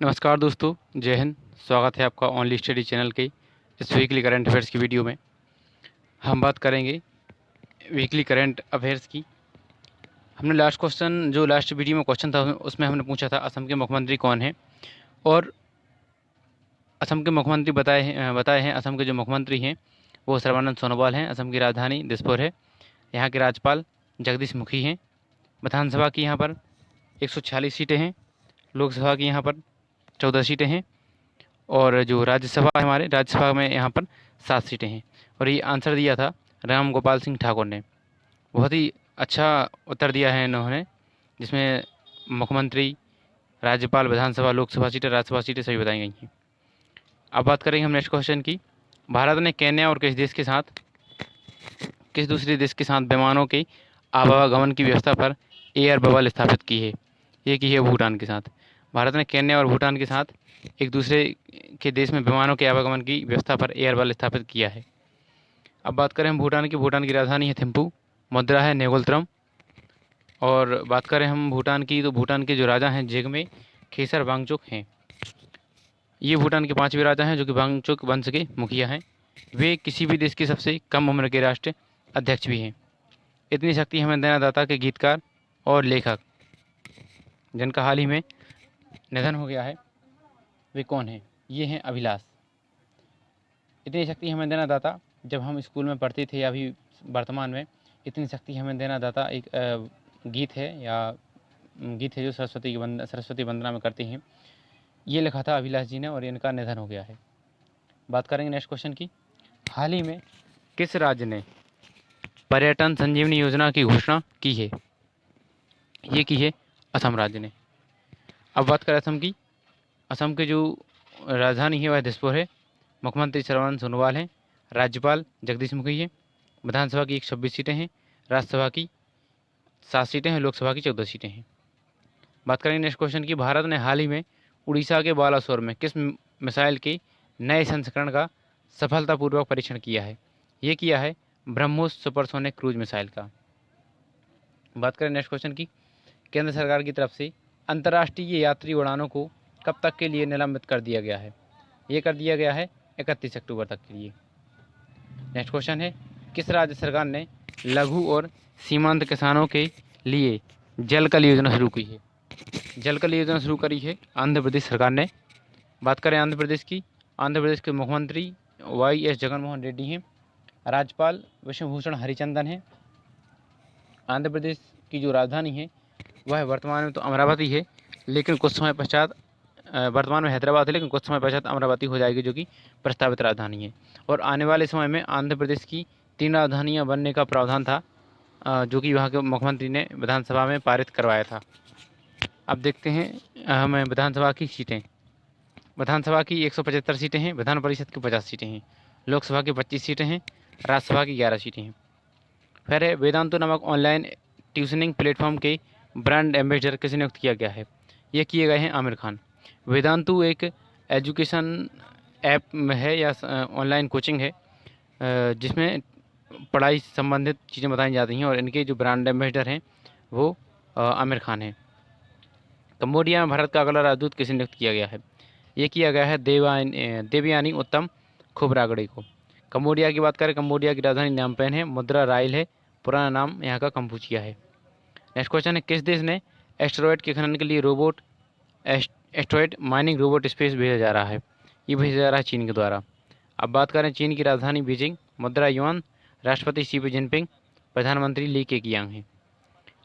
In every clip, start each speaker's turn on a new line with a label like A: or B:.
A: नमस्कार दोस्तों, जय हिंद। स्वागत है आपका ओनली स्टडी चैनल के इस वीकली करंट अफेयर्स की वीडियो में। हम बात करेंगे वीकली करंट अफेयर्स की। हमने लास्ट वीडियो में क्वेश्चन था उसमें हमने पूछा था असम के मुख्यमंत्री कौन है। और असम के मुख्यमंत्री बताए हैं। असम के जो मुख्यमंत्री हैं वो सर्बानंद सोनोवाल हैं। असम की राजधानी दिसपुर है। यहाँ के राज्यपाल जगदीश मुखी हैं। विधानसभा की यहाँ पर 146 सीटें हैं। लोकसभा की यहाँ पर 14 सीटें हैं। और जो राज्यसभा है हमारे राज्यसभा में यहाँ पर 7 सीटें हैं। और ये आंसर दिया था राम गोपाल सिंह ठाकुर ने। बहुत ही अच्छा उत्तर दिया है इन्होंने, जिसमें मुख्यमंत्री, राज्यपाल, विधानसभा, लोकसभा सीटें, राज्यसभा सीटें सभी बताई गई हैं। अब बात करेंगे हम नेक्स्ट क्वेश्चन की। भारत ने केन्या और किस दूसरे देश के साथ विमानों के आवागमन की व्यवस्था पर एयर बबल स्थापित की है? ये की है भूटान के साथ। भारत ने केन्या और भूटान के साथ एक दूसरे के देश में विमानों के आवागमन की व्यवस्था पर एयर बबल स्थापित किया है। अब बात करें हम भूटान की राजधानी है थिम्पू, मुद्रा है नेगोलत्रम। और बात करें हम भूटान की, तो भूटान के जो राजा हैं जिग्मे खेसर वांगचुक हैं। ये भूटान के 5वें राजा हैं जो कि वांगचुक वंश के मुखिया हैं। वे किसी भी देश के सबसे कम उम्र के राष्ट्र अध्यक्ष भी हैं। इतनी शक्ति हमें देना दाता के गीतकार और लेखक जिनका हाल ही में निधन हो गया है, वे कौन हैं? ये हैं अभिलाष। इतनी शक्ति हमें देना दाता, जब हम स्कूल में पढ़ते थे या अभी वर्तमान में, इतनी शक्ति हमें देना दाता एक गीत है जो सरस्वती वंदना में करते हैं। ये लिखा था अभिलाष जी ने और इनका निधन हो गया है। बात करेंगे नेक्स्ट क्वेश्चन की। हाल ही में किस राज्य ने पर्यटन संजीवनी योजना की घोषणा की है? ये की है असम राज्य ने। अब बात करें असम की। असम के जो राजधानी है वह दिसपुर है। मुख्यमंत्री सर्बानंद सोनोवाल हैं। राज्यपाल जगदीश मुखी हैं। विधानसभा की 126 सीटें हैं। राज्यसभा की 7 सीटें हैं। लोकसभा की 14 सीटें हैं। बात करेंगे नेक्स्ट क्वेश्चन की। भारत ने हाल ही में उड़ीसा के बालासोर में किस मिसाइल के नए संस्करण का सफलतापूर्वक परीक्षण किया है? ये किया है ब्रह्मोस सुपरसोनिक क्रूज मिसाइल का। बात करें नेक्स्ट क्वेश्चन की। केंद्र सरकार की तरफ से अंतर्राष्ट्रीय यात्री उड़ानों को कब तक के लिए निलंबित कर दिया गया है? ये कर दिया गया है 31 अक्टूबर तक के लिए। नेक्स्ट क्वेश्चन है, किस राज्य सरकार ने लघु और सीमांत किसानों के लिए जलकल योजना शुरू की है? जलकल योजना शुरू करी है आंध्र प्रदेश सरकार ने। बात करें आंध्र प्रदेश की। आंध्र प्रदेश के मुख्यमंत्री YS जगनमोहन रेड्डी हैं। राज्यपाल विश्वभूषण हरिचंदन हैं। आंध्र प्रदेश की जो राजधानी है वह वर्तमान में तो अमरावती है, लेकिन कुछ समय पश्चात वर्तमान में हैदराबाद है, लेकिन कुछ समय पश्चात अमरावती हो जाएगी, जो कि प्रस्तावित राजधानी है। और आने वाले समय में आंध्र प्रदेश की 3 राजधानियाँ बनने का प्रावधान था, जो कि वहाँ के मुख्यमंत्री ने विधानसभा में पारित करवाया था। अब देखते हैं हमें विधानसभा की सीटें। विधानसभा की 175 सीटें हैं। विधान परिषद की 50 सीटें हैं। लोकसभा की 25 सीटें हैं। राज्यसभा की 11 सीटें हैं। फिर है वेदांतु नामक ऑनलाइन ट्यूशनिंग प्लेटफॉर्म के ब्रांड एम्बेसडर किसे नियुक्त किया गया है? ये किए गए हैं आमिर खान। वेदांतु एक एजुकेशन ऐप है या ऑनलाइन कोचिंग है, जिसमें पढ़ाई से संबंधित चीज़ें बताई जाती हैं, और इनके जो ब्रांड एम्बेसडर हैं वो आमिर खान हैं। कम्बोडिया में भारत का अगला राजदूत किसे नियुक्त किया गया है? ये किया गया है देवयानी उत्तम खुबरागड़े को। कम्बोडिया की बात करें, कम्बोडिया की राजधानी नामपेन है। मुद्रा राइल है। पुराना नाम यहाँ का कंफूचिया है। नेक्स्ट क्वेश्चन है, किस देश ने एस्टेरॉयड के खनन के लिए एस्टेरॉयड माइनिंग रोबोट स्पेस भेजा जा रहा है? ये भेजा जा रहा है चीन के द्वारा। अब बात करें चीन की राजधानी बीजिंग, मुद्रा युआन, राष्ट्रपति शी जिनपिंग, प्रधानमंत्री ली केकियांग हैं।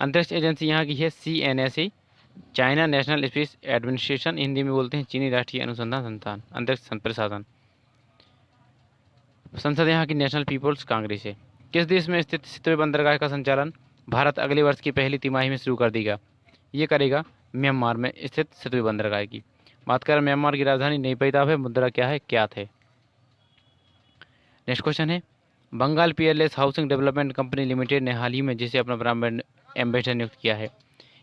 A: अंतरिक्ष एजेंसी यहाँ की है CNSA, China national space administration, Hindi में बोलते हैं चीनी राष्ट्रीय अनुसंधान संस्थान अंतरिक्ष प्रशासन। संसद यहाँ की नेशनल पीपल्स कांग्रेस है। किस देश में स्थित सितवे बंदरगाह का संचालन भारत अगले वर्ष की पहली तिमाही में शुरू कर देगा? ये करेगा म्यांमार में स्थित सितवे बंदरगाह की। बात करें म्यांमार की राजधानी नई है। मुद्रा क्या है? क्यात है। नेक्स्ट क्वेश्चन है, Bengal PLS housing development company limited ने हाल ही में जिसे अपना ब्रांड एम्बेसडर नियुक्त किया है,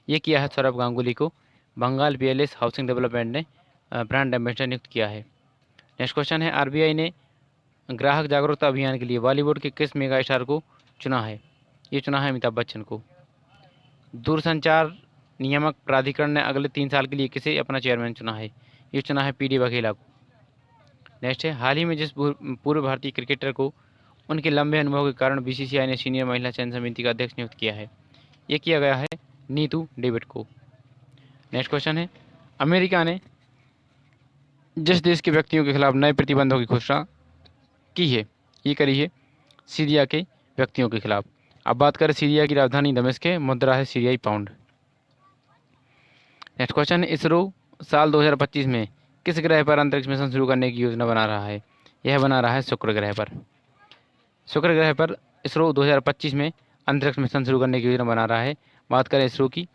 A: ये किया है सौरभ गांगुली को। बंगाल PLS हाउसिंग डेवलपमेंट ने ब्रांड एम्बेसडर नियुक्त किया है। नेक्स्ट क्वेश्चन है, RBI ने ग्राहक जागरूकता अभियान के लिए बॉलीवुड के किस मेगा स्टार को चुना है? ये चुना है अमिताभ बच्चन को। दूरसंचार नियामक प्राधिकरण ने अगले 3 साल के लिए किसे अपना चेयरमैन चुना है? ये चुना है पीडी वघेला को। नेक्स्ट है, हाल ही में जिस पूर्व भारतीय क्रिकेटर को उनके लंबे अनुभव के कारण बीसीसीआई ने सीनियर महिला चयन समिति का अध्यक्ष नियुक्त किया है? ये किया गया है नीतू डेविड को। नेक्स्ट क्वेश्चन है, अमेरिका ने जिस देश के व्यक्तियों के खिलाफ नए प्रतिबंधों की घोषणा की है, ये करी है सीरिया के व्यक्तियों के खिलाफ। अब बात करें सीरिया की राजधानी दमिश्क है, मुद्रा है सीरियाई पाउंड। नेक्स्ट क्वेश्चन है, इसरो साल 2025 में किस ग्रह पर अंतरिक्ष मिशन शुरू करने की योजना बना रहा है? यह बना रहा है शुक्र ग्रह पर। शुक्र ग्रह पर इसरो 2025 में अंतरिक्ष मिशन शुरू करने की योजना बना रहा है। बात करें इसरो की,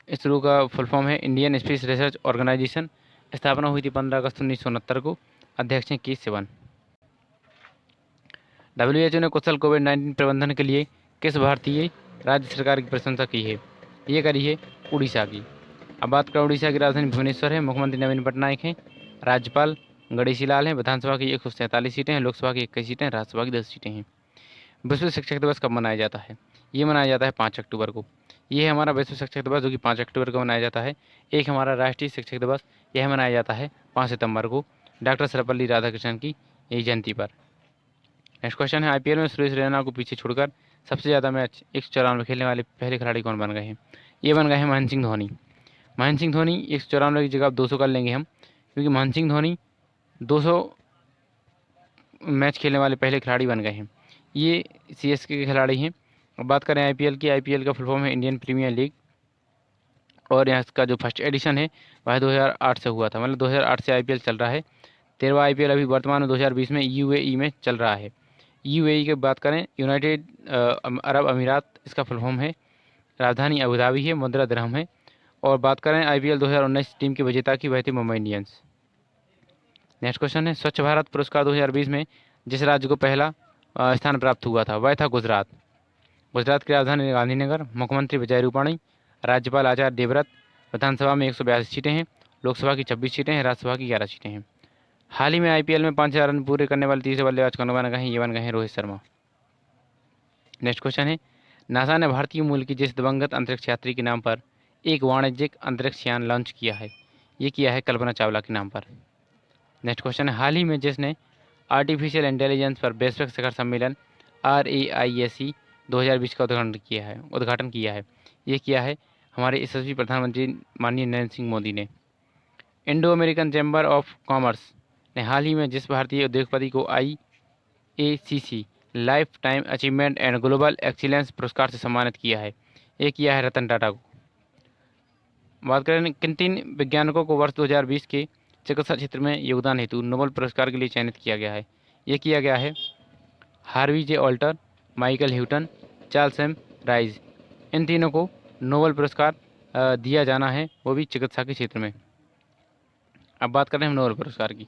A: इसरो का फुल फॉर्म है इंडियन स्पेस रिसर्च ऑर्गेनाइजेशन। स्थापना हुई थी 15 अगस्त 1969 को। अध्यक्ष हैं के सिवन। WHO ने कुशल कोविड-19 प्रबंधन के लिए किस भारतीय राज्य सरकार की प्रशंसा की है? ये करी है उड़ीसा की। अब बात करें, उड़ीसा की राजधानी भुवनेश्वर है, मुख्यमंत्री नवीन पटनायक हैं, राज्यपाल गणेशी लाल हैं, विधानसभा की 147 सीटें हैं, लोकसभा की 21 सीटें हैं, राज्यसभा की 10 सीटें हैं। विश्व शिक्षक दिवस कब मनाया जाता है? ये मनाया जाता है 5 अक्टूबर को। ये है हमारा विश्व शिक्षक दिवस, जो कि 5 अक्टूबर को मनाया जाता है। एक हमारा राष्ट्रीय शिक्षक दिवस, यह मनाया जाता है 5 सितंबर को, डॉक्टर सर्वपल्ली राधाकृष्णन की जयंती पर। नेक्स्ट क्वेश्चन है, आईपीएल में सुरेश रैना को पीछे छोड़कर सबसे ज़्यादा मैच 194 खेलने वाले पहले खिलाड़ी कौन बन गए हैं? ये बन गए हैं महेंद्र सिंह धोनी। महेंद्र सिंह धोनी 194 की जगह 200 कर लेंगे हम, क्योंकि महेंद्र सिंह धोनी 200 मैच खेलने वाले पहले खिलाड़ी बन गए हैं। ये सीएसके के खिलाड़ी हैं। अब बात करें आईपीएल की, आईपीएल का फुल फॉर्म है इंडियन प्रीमियर लीग, और यहाँ इसका जो फर्स्ट एडिशन है वह 2008 से हुआ था, मतलब 2008 से आईपीएल चल रहा है। 13वां आईपीएल अभी वर्तमान में 2020 में यूएई में चल रहा है। यूएई की बात करें, यूनाइटेड अरब अमीरात इसका फुल फॉर्म है, राजधानी अबू धाबी है, मुद्रा दिरहम है। और बात करें आईपीएल 2019 टीम की विजेता की, वह थी मुंबई इंडियंस। नेक्स्ट क्वेश्चन है, स्वच्छ भारत पुरस्कार 2020 में जिस राज्य को पहला स्थान प्राप्त हुआ था, वह था गुजरात। गुजरात की राजधानी गांधीनगर, मुख्यमंत्री विजय रूपाणी, राज्यपाल आचार्य देवव्रत। विधानसभा में 182 सीटें हैं, लोकसभा की 26 सीटें हैं, राज्यसभा की 11 सीटें हैं। हाल ही में आईपीएल में 5000 रन पूरे करने वाले तीसरे बल्लेबाज कौन बन गए हैं? ये बन गए हैं रोहित शर्मा। नेक्स्ट क्वेश्चन है, नासा ने भारतीय मूल की जिस दिवंगत अंतरिक्ष यात्री के नाम पर एक वाणिज्यिक अंतरिक्ष यान लॉन्च किया है, ये किया है कल्पना चावला के नाम पर। नेक्स्ट क्वेश्चन है, हाल ही में जिसने आर्टिफिशियल इंटेलिजेंस पर वैश्विक शिखर सम्मेलन RAISE 2020 का उद्घाटन किया है, ये किया है हमारे यशस्वी प्रधानमंत्री माननीय नरेंद्र सिंह मोदी ने। Indo American chamber of commerce ने हाल ही में जिस भारतीय उद्योगपति को IACC life time achievement and global excellence पुरस्कार से सम्मानित किया है, ये किया है रतन टाटा को। बात करें, किन 3 वैज्ञानिकों को वर्ष 2020 के चिकित्सा क्षेत्र में योगदान हेतु नोबेल पुरस्कार के लिए चयनित किया गया है? ये किया गया है Harvey J Alter, Michael Houghton, Charles M Rice. इन तीनों को नोबेल पुरस्कार दिया जाना है, वो भी चिकित्सा के क्षेत्र में। अब बात करें हम नोबेल पुरस्कार की।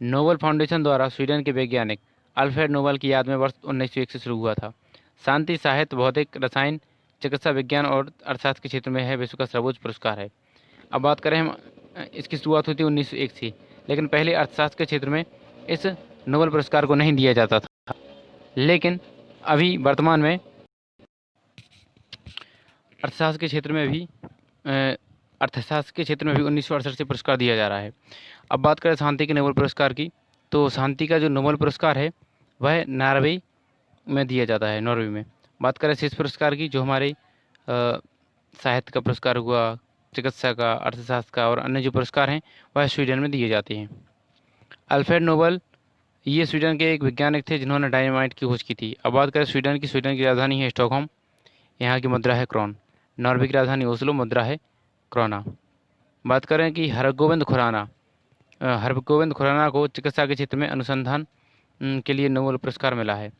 A: नोबेल फाउंडेशन द्वारा स्वीडन के वैज्ञानिक अल्फ्रेड नोबेल की याद में वर्ष 1901 से शुरू हुआ था। शांति, साहित्य, भौतिक, रसायन, चिकित्सा विज्ञान और अर्थशास्त्र के क्षेत्र में है विश्व का सर्वोच्च पुरस्कार है। अब बात करें हम, इसकी शुरुआत हुई थी 1901 से, लेकिन पहले अर्थशास्त्र के क्षेत्र में इस नोबेल पुरस्कार को नहीं दिया जाता था, लेकिन अभी वर्तमान में अर्थशास्त्र के क्षेत्र में भी 1968 से पुरस्कार दिया जा रहा है। अब बात करें शांति के नोबेल पुरस्कार की, तो शांति का जो नोबेल पुरस्कार है वह नॉर्वे में दिया जाता है, नॉर्वे में। बात करें शेष पुरस्कार की, जो हमारे साहित्य का पुरस्कार हुआ, चिकित्सा का, अर्थशास्त्र का और अन्य जो पुरस्कार हैं वह स्वीडन में दिए जाते हैं। अल्फ्रेड नोबेल ये स्वीडन के एक वैज्ञानिक थे जिन्होंने डायनामाइट की खोज की थी। अब बात करें स्वीडन की राजधानी है स्टॉकहोम, यहाँ की मुद्रा है क्रोन। नॉर्वे की राजधानी ओस्लो, मुद्रा है क्रोना। बात करें कि हरगोविंद खुराना को चिकित्सा के क्षेत्र में अनुसंधान के लिए नोबेल पुरस्कार मिला है।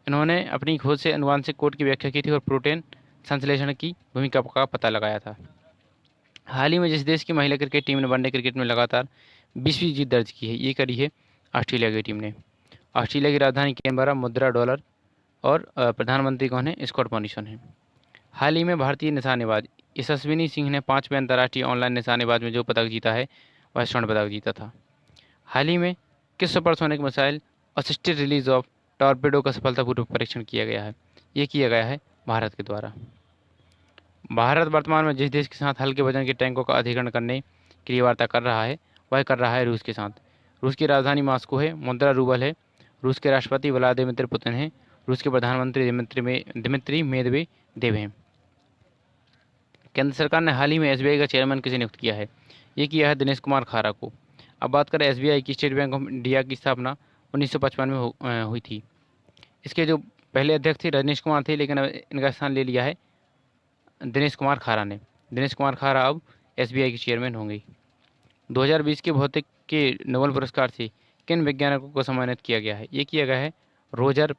A: इन्होंने अपनी खोज से अनुवांशिक कोड की व्याख्या की थी और प्रोटीन संश्लेषण की भूमिका का पता लगाया था। हाल ही में जिस देश की महिला क्रिकेट टीम ने वनडे क्रिकेट में लगातार 20वीं जीत दर्ज की है, ये करी है ऑस्ट्रेलिया की टीम ने। ऑस्ट्रेलिया की राजधानी कैनबरा, मुद्रा डॉलर और प्रधानमंत्री कौन है? स्कॉट मॉरिसन है। हाल ही में भारतीय निशानेबाज यशस्विनी सिंह ने 5वें अंतर्राष्ट्रीय ऑनलाइन निशानेबाज में जो पदक जीता है वह स्वर्ण पदक जीता था। हाल ही में किस supersonic missile assisted release of torpedo का सफलतापूर्वक परीक्षण किया गया है? ये किया गया है भारत के द्वारा। भारत वर्तमान में जिस देश के साथ हल्के वजन के टैंकों का अधिग्रहण करने के लिए वार्ता कर रहा है वह कर रहा है रूस के साथ। रूस की राजधानी मॉस्को है, मुद्रा रूबल है, रूस के राष्ट्रपति व्लादिमीर पुतिन हैं, रूस के प्रधानमंत्री दिमित्री मेदवेदेव हैं। केंद्र सरकार ने हाल ही में एसबीआई का चेयरमैन किसे नियुक्त किया है? ये किया है दिनेश कुमार खारा को। अब बात करें एसबीआई की, स्टेट बैंक ऑफ इंडिया की स्थापना 1955 में हुई थी। इसके जो पहले अध्यक्ष थे रजनीश कुमार थे, लेकिन अब इनका स्थान ले लिया है दिनेश कुमार खारा ने। दिनेश कुमार खारा अब एसबीआई के चेयरमैन होंगे। 2020 के भौतिक के नोबेल पुरस्कार से किन वैज्ञानिकों को सम्मानित किया गया है? ये किया गया है Roger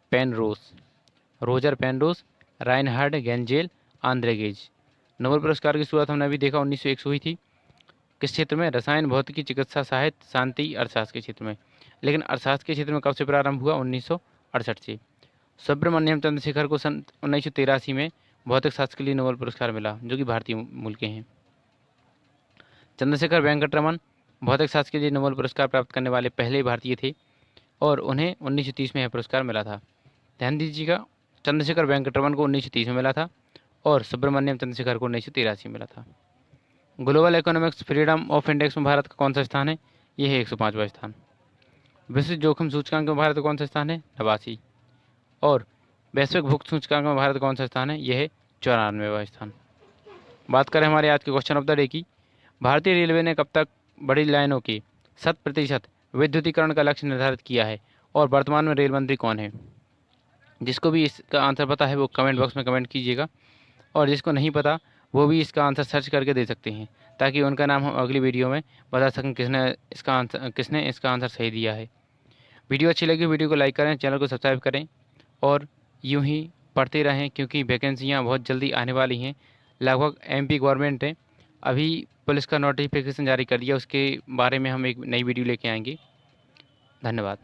A: Penrose, Reinhard Genzel, Andrea Ghez. Nobel पुरस्कार की शुरुआत हमने अभी देखा 1901 से हुई थी। किस क्षेत्र में? रसायन, भौतिकी, चिकित्सा, साहित्य, शांति, अर्थशास्त्र के क्षेत्र में। लेकिन अर्थशास्त्र के क्षेत्र में कब से प्रारंभ हुआ? 1968 से। सुब्रमण्यम चंद्रशेखर को सन 1983 में भौतिक शास्त्र के लिए नोबेल पुरस्कार मिला, जो कि भारतीय मूल के हैं। चंद्रशेखर वेंकटरमन भौतिक शास्त्र के लिए नोबेल पुरस्कार प्राप्त करने वाले पहले भारतीय थे और उन्हें 1930 में यह पुरस्कार मिला था। ध्यान दीजिएगा, चंद्रशेखर वेंकटरमन को 1930 में मिला था और सुब्रमण्यम चंद्रशेखर को 1983 में मिला था। Global economics freedom of index में भारत का कौन सा स्थान है? यह है 105वां स्थान। विश्व जोखिम सूचकांक में भारत का कौन सा स्थान है? 89। और वैश्विक भुक्त सूचकांक में भारत का कौन सा स्थान है? यह है 94वां स्थान। बात करें हमारे आज के क्वेश्चन ऑफ द डे की, भारतीय रेलवे ने कब तक बड़ी लाइनों के 100% विद्युतीकरण का लक्ष्य निर्धारित किया है और वर्तमान में रेल मंत्री कौन है? जिसको भी इसका आंसर पता है वो कमेंट बॉक्स में कमेंट कीजिएगा, और जिसको नहीं पता वो भी इसका आंसर सर्च करके दे सकते हैं, ताकि उनका नाम हम अगली वीडियो में बता सकें किसने इसका आंसर सही दिया है। वीडियो अच्छी लगी वीडियो को लाइक करें, चैनल को सब्सक्राइब करें और यूं ही पढ़ते रहें, क्योंकि वैकेंसियाँ बहुत जल्दी आने वाली हैं। लगभग एमपी गवर्नमेंट ने अभी पुलिस का नोटिफिकेशन जारी कर दिया, उसके बारे में हम एक नई वीडियो लेके आएंगे। धन्यवाद।